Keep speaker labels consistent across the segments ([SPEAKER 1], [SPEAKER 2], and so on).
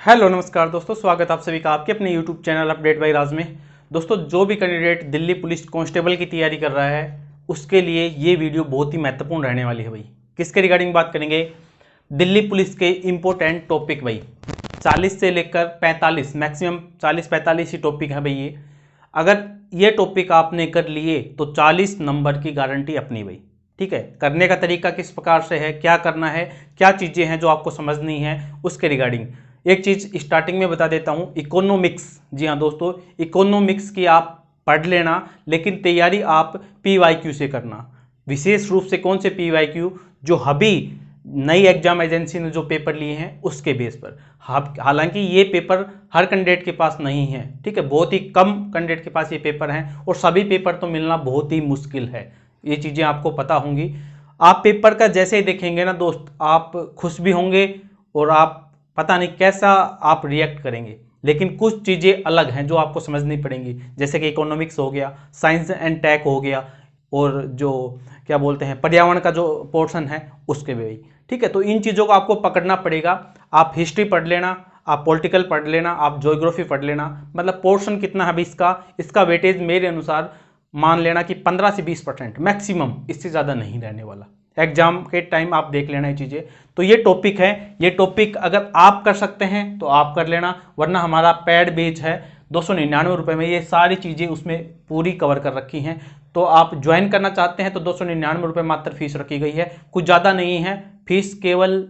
[SPEAKER 1] Hello नमस्कार दोस्तों, स्वागत आप सभी का आपके अपने यूट्यूब चैनल अपडेट बाय राज में। दोस्तों, जो भी कैंडिडेट दिल्ली पुलिस कांस्टेबल की तैयारी कर रहा है उसके लिए ये वीडियो बहुत ही महत्वपूर्ण रहने वाली है भाई। किसके रिगार्डिंग बात करेंगे? दिल्ली पुलिस के इम्पोर्टेंट टॉपिक भाई। 40 से लेकर 45, मैक्सिमम 40-45 ही टॉपिक है भाई ये। अगर ये टॉपिक आपने कर लिए तो 40 नंबर की गारंटी अपनी भाई। ठीक है, करने का तरीका किस प्रकार से है, क्या करना है, क्या चीज़ें हैं जो आपको समझनी है, उसके रिगार्डिंग एक चीज़ स्टार्टिंग में बता देता हूँ। इकोनॉमिक्स, जी हाँ दोस्तों, इकोनॉमिक्स की आप पढ़ लेना, लेकिन तैयारी आप PYQ से करना। विशेष रूप से कौन से PYQ? जो अभी नई एग्जाम एजेंसी ने जो पेपर लिए हैं उसके बेस पर। हालांकि ये पेपर हर कैंडिडेट के पास नहीं है, ठीक है, बहुत ही कम कैंडिडेट के पास ये पेपर हैं और सभी पेपर तो मिलना बहुत ही मुश्किल है। ये चीज़ें आपको पता होंगी। आप पेपर का जैसे ही देखेंगे ना दोस्त, आप खुश भी होंगे और आप पता नहीं कैसा आप रिएक्ट करेंगे। लेकिन कुछ चीज़ें अलग हैं जो आपको समझनी पड़ेंगी, जैसे कि इकोनॉमिक्स हो गया, साइंस एंड टेक हो गया, और जो क्या बोलते हैं पर्यावरण का जो पोर्शन है उसके भी। ठीक है, तो इन चीज़ों को आपको पकड़ना पड़ेगा। आप हिस्ट्री पढ़ लेना, आप पॉलिटिकल पढ़ लेना, आप ज्योग्राफी पढ़ लेना। मतलब पोर्शन कितना है अभी इसका वेटेज मेरे अनुसार मान लेना कि 15 से 20% मैक्सिमम, इससे ज़्यादा नहीं रहने वाला। एग्जाम के टाइम आप देख लेना ये चीज़ें। तो ये टॉपिक है, ये टॉपिक अगर आप कर सकते हैं तो आप कर लेना, वरना हमारा पेड बैच है 299 रुपये में, ये सारी चीज़ें उसमें पूरी कवर कर रखी हैं। तो आप ज्वाइन करना चाहते हैं तो 299 रुपये मात्र फीस रखी गई है, कुछ ज़्यादा नहीं है फीस, केवल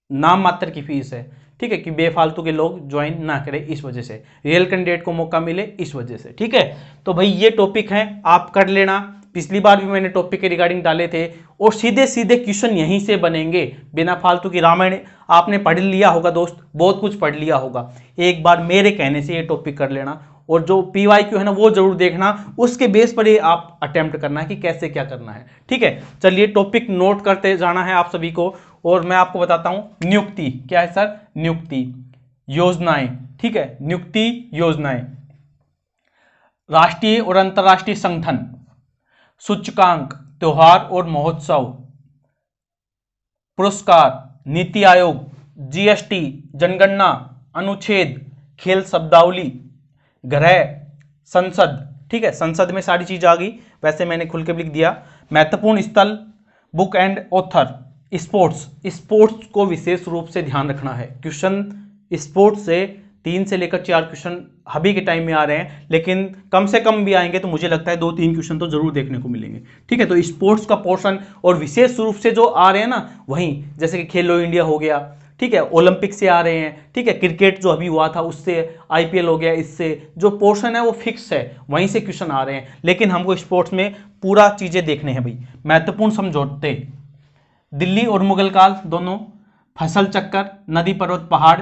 [SPEAKER 1] नाम मात्र की फीस है। ठीक है, कि बेफालतू के लोग ज्वाइन ना करें, इस वजह से रियल कैंडिडेट को मौका मिले, इस वजह से। ठीक है, तो भाई ये टॉपिक है, आप कर लेना। पिछली बार भी मैंने टॉपिक के रिगार्डिंग डाले थे और सीधे सीधे क्वेश्चन यहीं से बनेंगे, बिना फालतू की। रामायण आपने पढ़ लिया होगा दोस्त, बहुत कुछ पढ़ लिया होगा, एक बार मेरे कहने से ये टॉपिक कर लेना। और जो PYQ है ना वो जरूर देखना, उसके बेस पर ही आप अटेम्प्ट करना है कि कैसे क्या करना है। ठीक है, चलिए टॉपिक नोट करते जाना है आप सभी को। और मैं आपको बताता हूं नियुक्ति क्या है सर। नियुक्ति योजनाएं, ठीक है, नियुक्ति योजनाएं, राष्ट्रीय और अंतर्राष्ट्रीय संगठन, सूचकांक, त्योहार और महोत्सव, पुरस्कार, नीति आयोग, GST, जनगणना, अनुच्छेद, खेल शब्दावली, गृह, संसद। ठीक है, संसद में सारी चीज आ गई, वैसे मैंने खुल के लिख दिया। महत्वपूर्ण स्थल, बुक एंड ऑथर, स्पोर्ट्स को विशेष रूप से ध्यान रखना है। क्वेश्चन स्पोर्ट्स से 3 से लेकर 4 क्वेश्चन अभी के टाइम में आ रहे हैं, लेकिन कम से कम भी आएंगे तो मुझे लगता है 2-3 क्वेश्चन तो जरूर देखने को मिलेंगे। ठीक है, तो स्पोर्ट्स का पोर्शन, और विशेष रूप से जो आ रहे हैं ना वहीं, जैसे कि खेलो इंडिया हो गया, ठीक है, ओलंपिक से आ रहे हैं, ठीक है, क्रिकेट जो अभी हुआ था उससे, IPL हो गया, इससे जो पोर्शन है वो फिक्स है, वहीं से क्वेश्चन आ रहे हैं। लेकिन हमको स्पोर्ट्स में पूरा चीजें देखने हैं भाई। महत्वपूर्ण समझौते, दिल्ली और मुगल काल दोनों, फसल चक्कर, नदी पर्वत पहाड़,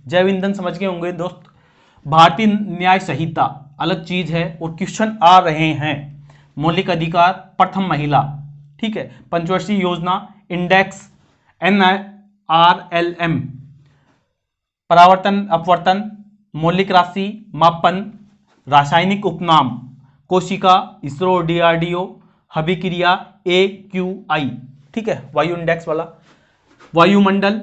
[SPEAKER 1] जैव ईंधन समझ गए होंगे दोस्त, भारतीय न्याय संहिता अलग चीज है और क्वेश्चन आ रहे हैं। मौलिक अधिकार, प्रथम महिला, ठीक है, पंचवर्षीय योजना, इंडेक्स, NRLM, परावर्तन अपवर्तन, मौलिक राशि, मापन, रासायनिक उपनाम, कोशिका, इसरो, DRDO, अभिक्रिया, AQI, ठीक है, वायु इंडेक्स वाला, वायुमंडल,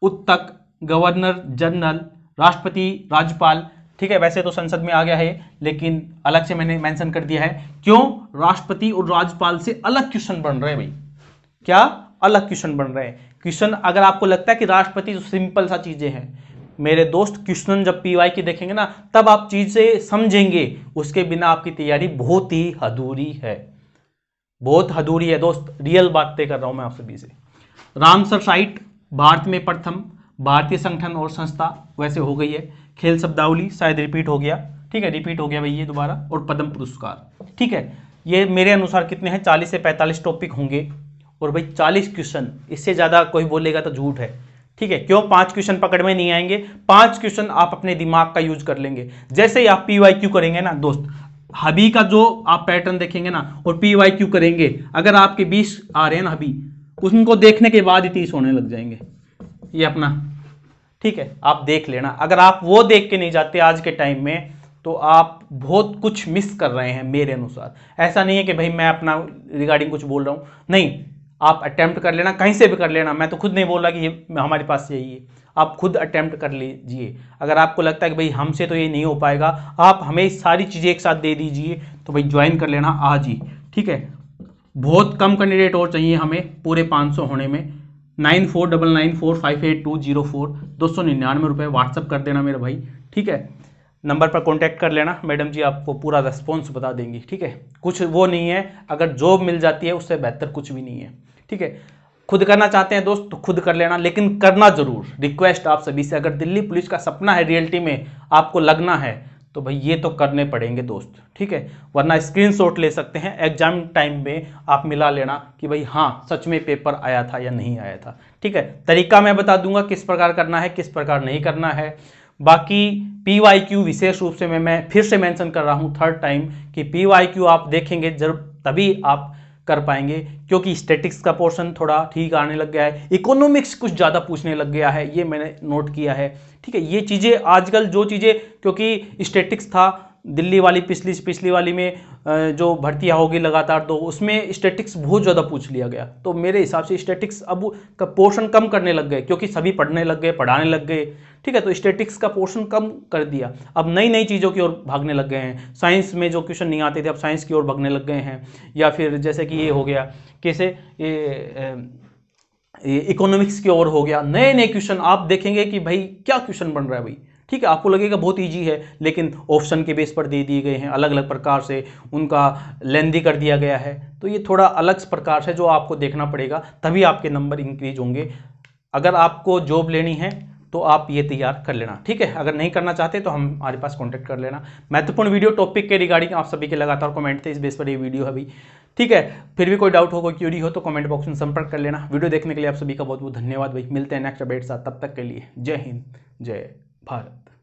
[SPEAKER 1] उत्तक, गवर्नर जनरल, राष्ट्रपति, राज्यपाल। ठीक है, वैसे तो संसद में आ गया है, लेकिन अलग से मैंने मेंशन कर दिया है। क्यों? राष्ट्रपति और राज्यपाल से अलग क्वेश्चन बन रहे हैं भाई। क्या अलग क्वेश्चन बन रहे हैं? क्वेश्चन अगर आपको लगता है कि राष्ट्रपति तो सिंपल सा चीजें हैं, मेरे दोस्त क्वेश्चन जब PYQ देखेंगे ना तब आप चीजें समझेंगे, उसके बिना आपकी तैयारी बहुत ही अधूरी है, बहुत अधूरी है दोस्त, रियल बातें कर रहा हूं मैं आप सभी से। रामसर साइट, भारत में प्रथम भारतीय संगठन और संस्था, वैसे हो गई है। खेल शब्दावली शायद रिपीट हो गया, ठीक है, रिपीट हो गया भाई ये दोबारा। और पद्म पुरस्कार, ठीक है, ये मेरे अनुसार कितने हैं, 40 से 45 टॉपिक होंगे। और भाई 40 क्वेश्चन, इससे ज्यादा कोई बोलेगा तो झूठ है। ठीक है, क्यों? 5 क्वेश्चन पकड़ में नहीं आएंगे, 5 क्वेश्चन आप अपने दिमाग का यूज कर लेंगे। जैसे ही आप PYQ करेंगे ना दोस्त, हबी का जो आप पैटर्न देखेंगे ना और PYQ करेंगे, अगर आपके 20 आ रहे हैं ना हबी, उनको देखने के बाद ही 30 होने लग जाएंगे ये अपना। ठीक है, आप देख लेना, अगर आप वो देख के नहीं जाते आज के टाइम में तो आप बहुत कुछ मिस कर रहे हैं मेरे अनुसार। ऐसा नहीं है कि भाई मैं अपना रिगार्डिंग कुछ बोल रहा हूं, नहीं, आप अटेम्प्ट कर लेना, कहीं से भी कर लेना। मैं तो खुद नहीं बोल रहा कि ये हमारे पास यही है, आप खुद अटेम्प्ट कर लीजिए। अगर आपको लगता है कि भाई हमसे तो ये नहीं हो पाएगा, आप हमें सारी चीज़ें एक साथ दे दीजिए, तो भाई ज्वाइन कर लेना आज ही, ठीक है। बहुत कम कैंडिडेट और चाहिए हमें पूरे 500 होने में। 9499458204 299 व्हाट्सअप कर देना मेरे भाई, ठीक है। नंबर पर कांटेक्ट कर लेना, मैडम जी आपको पूरा रिस्पॉन्स बता देंगी, ठीक है। कुछ वो नहीं है, अगर जॉब मिल जाती है उससे बेहतर कुछ भी नहीं है, ठीक है। खुद करना चाहते हैं दोस्त तो खुद कर लेना, लेकिन करना जरूर। रिक्वेस्ट आप सभी से, अगर दिल्ली पुलिस का सपना है रियलिटी में आपको लगना है तो भाई ये तो करने पड़ेंगे दोस्त, ठीक है। वरना स्क्रीनशॉट ले सकते हैं, एग्जाम टाइम में आप मिला लेना कि भाई हाँ सच में पेपर आया था या नहीं आया था, ठीक है। तरीका मैं बता दूंगा किस प्रकार करना है, किस प्रकार नहीं करना है। बाकी PYQ विशेष रूप से मैं फिर से मेंशन कर रहा हूं थर्ड टाइम कि PYQ आप देखेंगे जरूर, तभी आप कर पाएंगे, क्योंकि स्टैटिक्स का पोर्शन थोड़ा ठीक आने लग गया है, इकोनॉमिक्स कुछ ज़्यादा पूछने लग गया है, ये मैंने नोट किया है, ठीक है। ये चीज़ें आजकल जो चीज़ें, क्योंकि स्टैटिक्स था दिल्ली वाली पिछली वाली में जो भर्तियाँ होगी लगातार, तो उसमें स्टैटिक्स बहुत ज़्यादा पूछ लिया गया, तो मेरे हिसाब से स्टैटिक्स अब का पोर्शन कम करने लग गए, क्योंकि सभी पढ़ने लग गए, पढ़ाने लग गए, ठीक है। तो स्टैटिक्स का पोर्शन कम कर दिया, अब नई नई चीज़ों की ओर भागने लग गए हैं। साइंस में जो क्वेश्चन नहीं आते थे अब साइंस की ओर भागने लग गए हैं, या फिर जैसे कि ये हो गया कैसे ये इकोनॉमिक्स की ओर हो गया, नए नए क्वेश्चन आप देखेंगे कि भाई क्या क्वेश्चन बन रहा है भाई, ठीक है। आपको लगेगा बहुत इजी है, लेकिन ऑप्शन के बेस पर दे दिए गए हैं, अलग अलग प्रकार से उनका लेंदी कर दिया गया है, तो ये थोड़ा अलग प्रकार से जो आपको देखना पड़ेगा, तभी आपके नंबर इंक्रीज होंगे। अगर आपको जॉब लेनी है तो आप ये तैयार कर लेना, ठीक है। अगर नहीं करना चाहते तो हमारे पास कांटेक्ट कर लेना। महत्वपूर्ण वीडियो टॉपिक के रिगार्डिंग आप सभी के लगातार कमेंट थे, इस बेस पर ये वीडियो है अभी, ठीक है। फिर भी कोई डाउट हो, कोई क्यूरी हो तो कमेंट बॉक्स में संपर्क कर लेना। वीडियो देखने के लिए आप सभी का बहुत बहुत धन्यवाद भाई। मिलते हैं नेक्स्ट अपडेट साथ, तब तक के लिए जय हिंद, जय भारत।